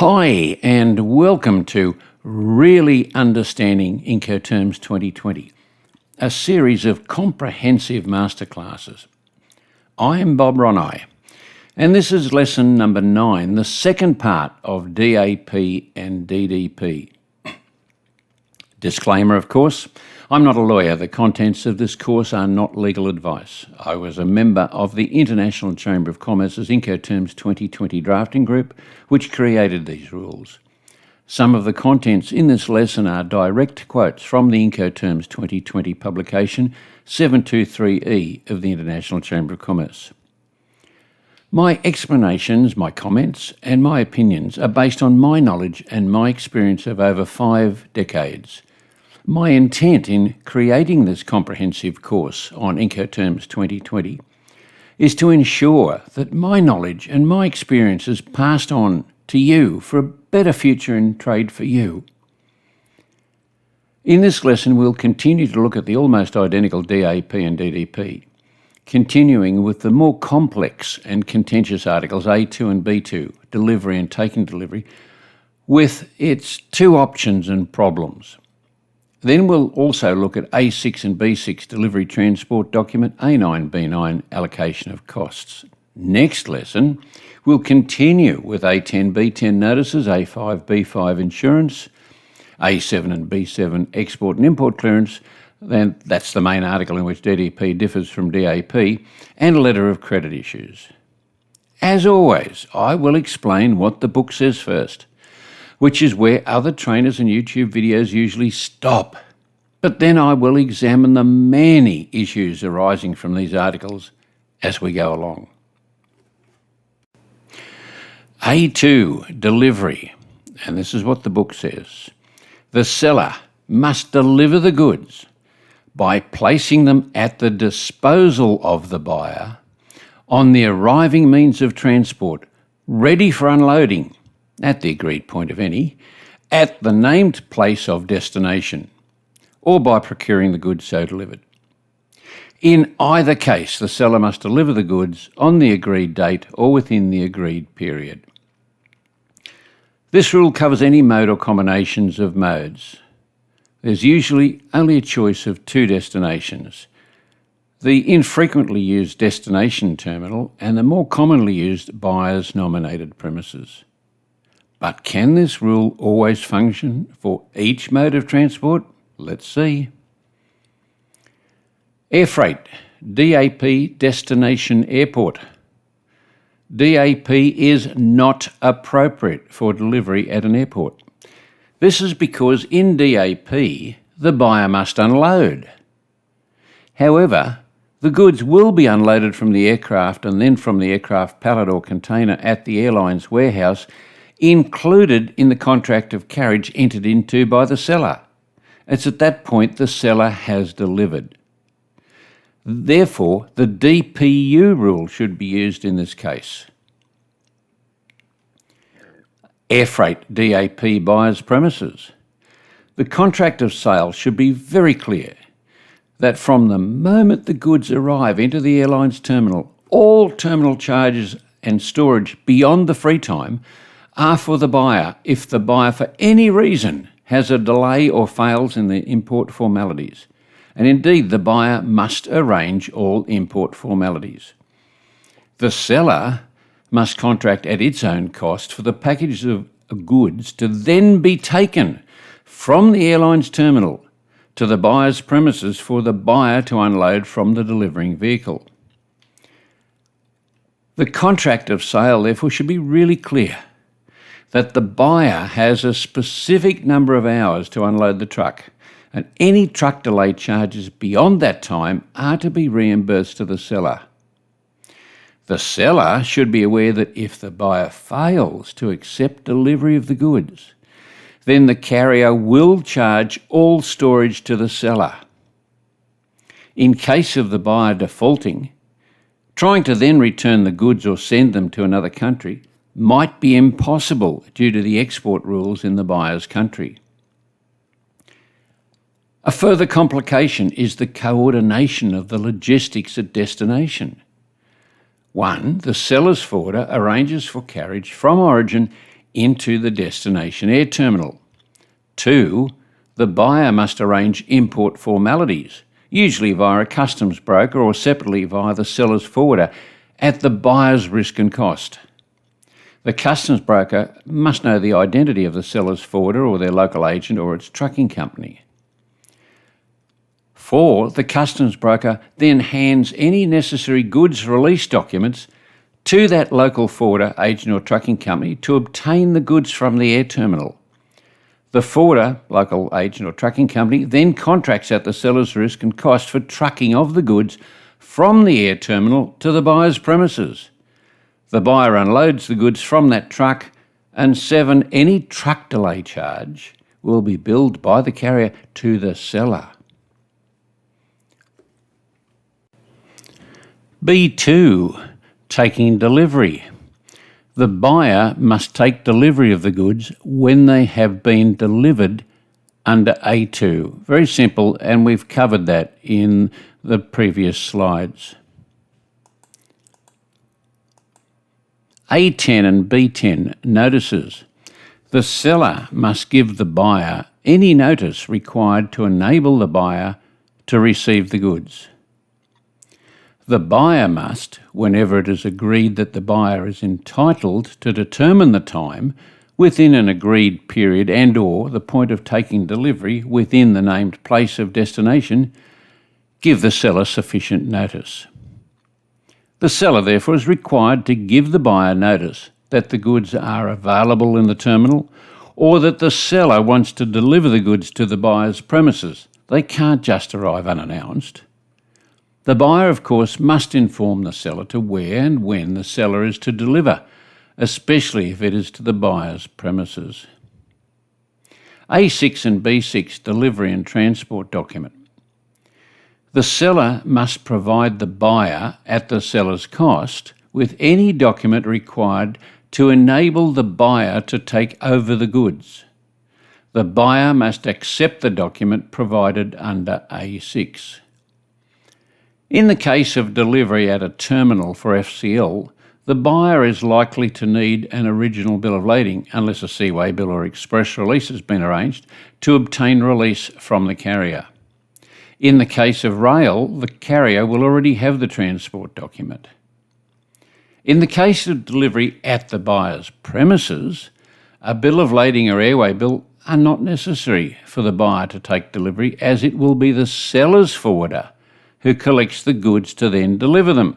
Hi and welcome to Really Understanding Incoterms 2020, a series of comprehensive masterclasses. I'm Bob Ronai, and this is lesson number 9, the second part of DAP and DDP. Disclaimer, of course, I'm not a lawyer. The contents of this course are not legal advice. I was a member of the International Chamber of Commerce's Incoterms 2020 drafting group, which created these rules. Some of the contents in this lesson are direct quotes from the Incoterms 2020 publication 723E of the International Chamber of Commerce. My explanations, my comments and my opinions are based on my knowledge and my experience of over 5 decades. My intent in creating this comprehensive course on Incoterms 2020 is to ensure that my knowledge and my experience is passed on to you for a better future in trade for you. In this lesson, we'll continue to look at the almost identical DAP and DDP, continuing with the more complex and contentious articles A2 and B2, delivery and taking delivery, with its 2 options and problems. Then we'll also look at A6 and B6 delivery transport document, A9, B9 allocation of costs. Next lesson, we'll continue with A10, B10 notices, A5, B5 insurance, A7 and B7 export and import clearance. Then that's the main article in which DDP differs from DAP, and a letter of credit issues. As always, I will explain what the book says first, which is where other trainers and YouTube videos usually stop. But then I will examine the many issues arising from these articles as we go along. A2, delivery, and this is what the book says. The seller must deliver the goods by placing them at the disposal of the buyer on the arriving means of transport, ready for unloading, at the agreed point of any, at the named place of destination, or by procuring the goods so delivered. In either case, the seller must deliver the goods on the agreed date or within the agreed period. This rule covers any mode or combinations of modes. There's usually only a choice of 2 destinations, the infrequently used destination terminal and the more commonly used buyer's nominated premises. But can this rule always function for each mode of transport? Let's see. Air freight, DAP destination airport. DAP is not appropriate for delivery at an airport. This is because in DAP, the buyer must unload. However, the goods will be unloaded from the aircraft and then from the aircraft pallet or container at the airline's warehouse, included in the contract of carriage entered into by the seller. It's at that point the seller has delivered. Therefore, the DPU rule should be used in this case. Air freight, DAP buyer's premises. The contract of sale should be very clear that from the moment the goods arrive into the airline's terminal, all terminal charges and storage beyond the free time are for the buyer if the buyer for any reason has a delay or fails in the import formalities. And indeed, the buyer must arrange all import formalities. The seller must contract at its own cost for the package of goods to then be taken from the airline's terminal to the buyer's premises for the buyer to unload from the delivering vehicle. The contract of sale, therefore, should be really clear that the buyer has a specific number of hours to unload the truck, and any truck delay charges beyond that time are to be reimbursed to the seller. The seller should be aware that if the buyer fails to accept delivery of the goods, then the carrier will charge all storage to the seller. In case of the buyer defaulting, trying to then return the goods or send them to another country might be impossible due to the export rules in the buyer's country. A further complication is the coordination of the logistics at destination. 1. The seller's forwarder arranges for carriage from origin into the destination air terminal. 2. The buyer must arrange import formalities, usually via a customs broker or separately via the seller's forwarder, at the buyer's risk and cost. The customs broker must know the identity of the seller's forwarder or their local agent or its trucking company. 4. The customs broker then hands any necessary goods release documents to that local forwarder, agent or trucking company to obtain the goods from the air terminal. The forwarder, local agent or trucking company, then contracts at the seller's risk and cost for trucking of the goods from the air terminal to the buyer's premises. The buyer unloads the goods from that truck, and 7. Any truck delay charge will be billed by the carrier to the seller. B2. Taking delivery. The buyer must take delivery of the goods when they have been delivered under A2. Very simple, and we've covered that in the previous slides. A10 and B10 notices. The seller must give the buyer any notice required to enable the buyer to receive the goods. The buyer must, whenever it is agreed that the buyer is entitled to determine the time within an agreed period and/or the point of taking delivery within the named place of destination, give the seller sufficient notice. The seller, therefore, is required to give the buyer notice that the goods are available in the terminal or that the seller wants to deliver the goods to the buyer's premises. They can't just arrive unannounced. The buyer, of course, must inform the seller to where and when the seller is to deliver, especially if it is to the buyer's premises. A6 and B6 delivery and transport document. The seller must provide the buyer at the seller's cost with any document required to enable the buyer to take over the goods. The buyer must accept the document provided under A6. In the case of delivery at a terminal for FCL, the buyer is likely to need an original bill of lading, unless a Seaway bill or express release has been arranged, to obtain release from the carrier. In the case of rail, the carrier will already have the transport document. In the case of delivery at the buyer's premises, a bill of lading or airway bill are not necessary for the buyer to take delivery, as it will be the seller's forwarder who collects the goods to then deliver them.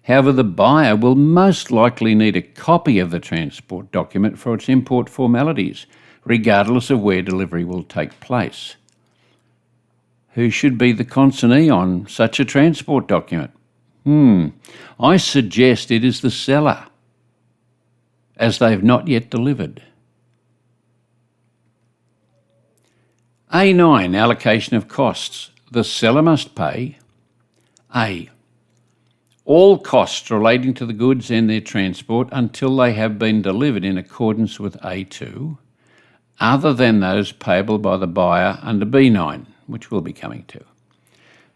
However, the buyer will most likely need a copy of the transport document for its import formalities, regardless of where delivery will take place. Who should be the consignee on such a transport document? I suggest it is the seller, as they've not yet delivered. A9, allocation of costs. The seller must pay A. all costs relating to the goods and their transport until they have been delivered in accordance with A2, other than those payable by the buyer under B9, which we'll be coming to.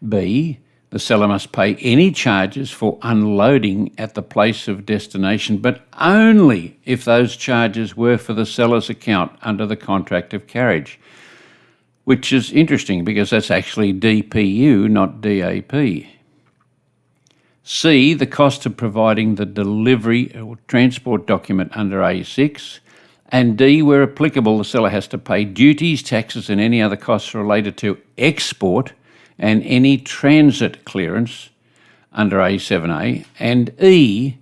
B. The seller must pay any charges for unloading at the place of destination, but only if those charges were for the seller's account under the contract of carriage, which is interesting because that's actually DPU, not DAP. C. The cost of providing the delivery or transport document under A6. And D. Where applicable, the seller has to pay duties, taxes and any other costs related to export and any transit clearance under A7A. And E.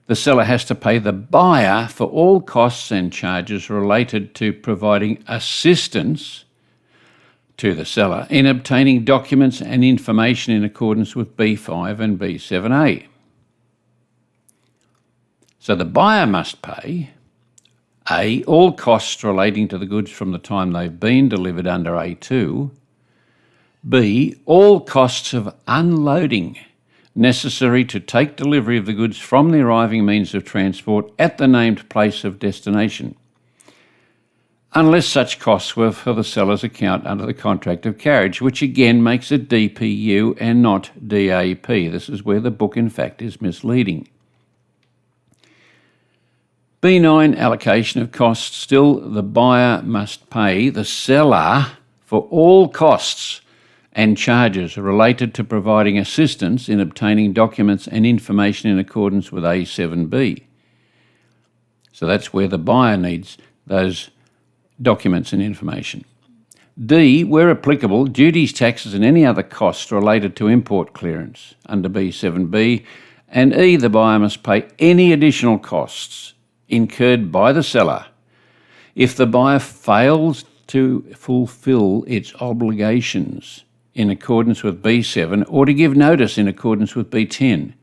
The seller has to pay the buyer for all costs and charges related to providing assistance to the seller in obtaining documents and information in accordance with B5 and B7A. So the buyer must pay A. all costs relating to the goods from the time they've been delivered under A2. B. all costs of unloading necessary to take delivery of the goods from the arriving means of transport at the named place of destination, unless such costs were for the seller's account under the contract of carriage, which again makes it DPU and not DAP. This is where the book, in fact, is misleading. B9, allocation of costs. Still, the buyer must pay the seller for all costs and charges related to providing assistance in obtaining documents and information in accordance with A7B. So that's where the buyer needs those documents and information. D, where applicable, duties, taxes and any other costs related to import clearance under B7B. And E, the buyer must pay any additional costs incurred by the seller if the buyer fails to fulfil its obligations in accordance with B7 or to give notice in accordance with B10,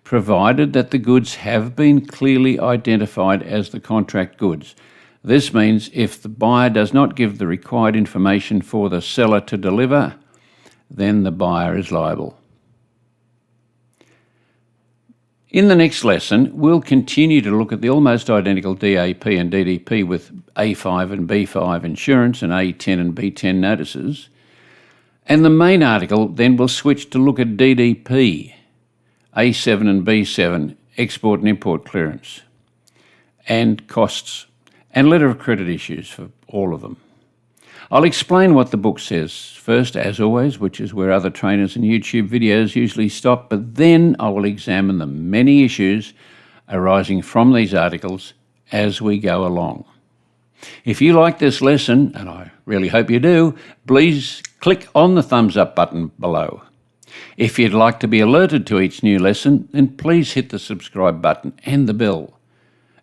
provided that the goods have been clearly identified as the contract goods. This means if the buyer does not give the required information for the seller to deliver, then the buyer is liable. In the next lesson, we'll continue to look at the almost identical DAP and DDP with A5 and B5 insurance and A10 and B10 notices. And the main article then will switch to look at DDP, A7 and B7, export and import clearance, and costs, and letter of credit issues for all of them. I'll explain what the book says first, as always, which is where other trainers and YouTube videos usually stop, but then I will examine the many issues arising from these articles as we go along. If you like this lesson, and I really hope you do, please click on the thumbs up button below. If you'd like to be alerted to each new lesson, then please hit the subscribe button and the bell.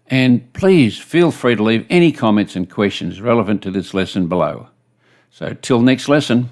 And please feel free to leave any comments and questions relevant to this lesson below. So till next lesson.